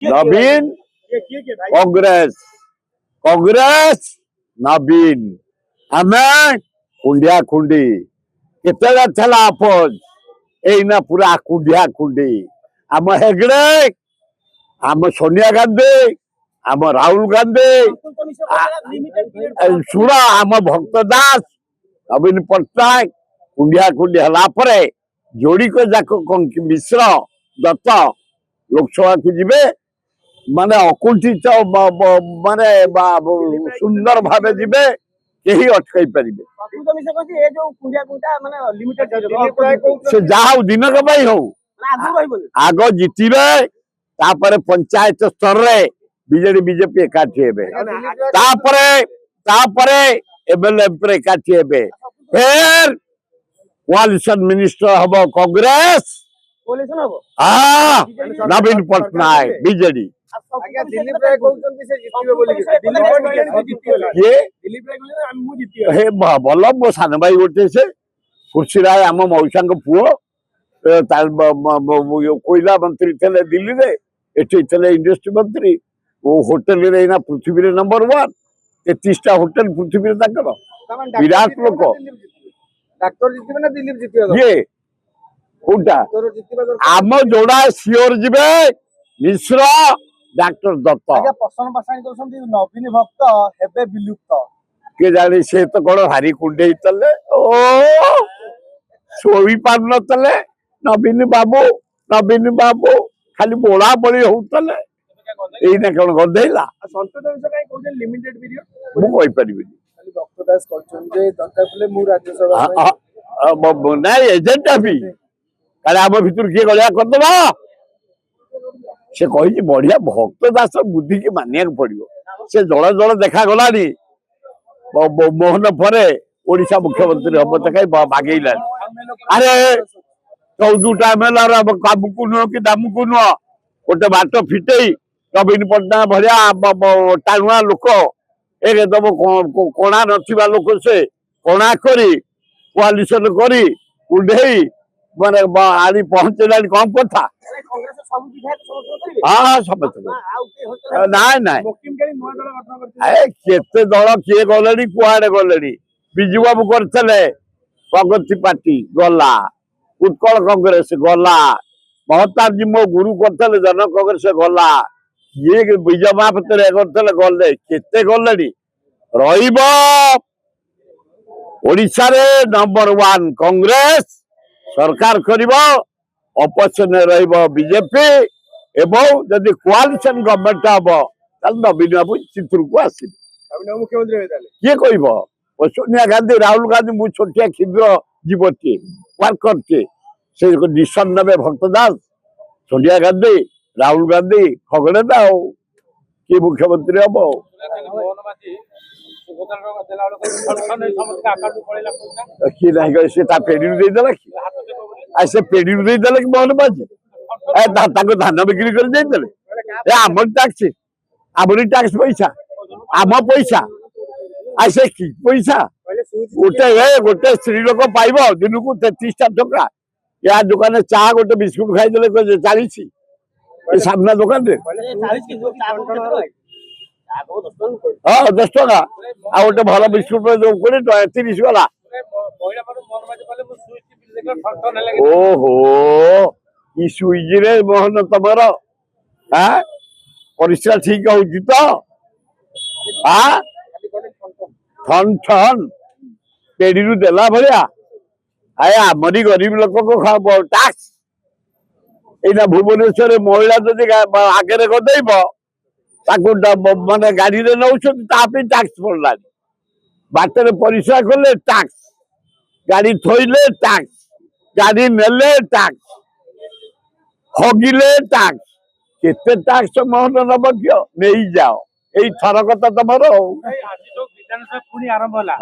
नवीन कांग्रेस कांग्रेस नवीन आमे कुंडिया खुंडी केतला थला आपज एना पूरा कुंडिया खुंडी आम हेगड़े आम सोनिया गांधी आम राहुल गांधी सुरा आम भक्त दास नवीन पट्टनायक कुंडिया खुंडी हला परे जोड़ी को जाक मिश्र दत्त लोकसभा को जीवे माने अकुंठित माने सुंदर भावे जीवे केही अटकाई परिबे से जाऊ दिनक भाई हो आग जीतिबे तापरे पंचायत स्तर रे बीजेडी बीजेपी एकाठी हेबे तापरे तापरे एमएलए एमपी एकाठी हेबे फिर कोalition मिनिस्टर हबो कांग्रेस हाँ नवीन पट्टनायक बीजेडी भल मो सान भाई गोटे से खुर्शी राय आम मौसा पुओ कोयला मंत्री थे दिल्ली रे एठी थे इंडस्ट्री मंत्री वो होटेल रे ना पृथ्वी नंबर 1 33टा होटेल पृथ्वी विराट लोक ये कोटा आम जोड़ा सियोर जीवे मिश्र डॉक्टर दत्त नवीन भक्त हेबे विलुप्त के जाने से तो कौन हारी कुंडे तले ओ सोई पार न तले नवीन बाबू खाली बोला बड़ी होतले एना कौन गदेला संसद विषय काई कहउछन लिमिटेड पीरियड मु कहि परिबि खाली भक्त दास कहउछन जे दरकार पले मु राज्यसभा नहीं एजेंट भी काले आम भितर किए गलिया करदबा से कही बढ़िया भक्त दास बुद्धि की मानिया पड़ो से जल जल देखा गलानी मोहन परे ओडिशा मुख्यमंत्री हम तो कहीं बागेला अरे 14टा एमएलए कामकू नुह कि दामकू नुह गोटे बाट फिटे नवीन पट्टनायक भाया टाणुआ लोक एकदम कणा नथिबा लोक से कणा करी कोalition करी उड़े माने आनी पहुंचला कम कथा हाँ समझ ना केते दल किए गले कुआड़े गले विजु बाबू करते प्रगति पार्टी गला उत्कल कांग्रेस गला महताब जी मो गुरु करते जन कांग्रेस गला ये विजय महापत्र करते गले केते गले ओडिशा रे नंबर 1 कांग्रेस सरकार करिबो ऑपोजिशन रहिबो बीजेपी एवं जदि कोalition गवर्नमेंट हबो तल नवीन बाबू चित्र को आसीबे मुख्यमंत्री होइताले के कहिबो सोनिया गांधी राहुल गांधी मु छोटिया क्षुद्र जीवती वर्कर के से डिसीजन नेबे भक्त दास सोनिया गांधी राहुल गांधी खगड़े दाओ के मुख्यमंत्री हबो कि नहीं से पेड़ी देदेला कि से पेड़ी देदेला कि मोहन बाजी धान बिक्री कर आम टैक्स पैसा आम पैसा ऐसे कि पैसा गोटे स्त्री लोक पाइब दिन को 33टा टका या दुकान चा गोटे बिस्कुट खाई 40 सामना दुकान हाँ 10 टका आ गोटे भल बिस्कुट 20 टका 30 वाला ओहो ई सुइज रे मोहन तमर हाँ परिश्रा ठीक होची तो हाँ ठन ठन पेड़ी देला भलिया आए आमरी गरीब लोक को टैक्स एना भुवनेश्वर महिला जदि आगे गदेब माने गाड़ी रे नौ टैक्स पड़ला बाटर परिश्रा कले टैक्स गाड़ी थोइले टैक्स गाड़ी नेले टैक्स हगिले टैक्स केते टैक्स मोहन नब कियो नहीं जाओ एई थरक तो तमरो विधानसभा पुणी आरंभ होला।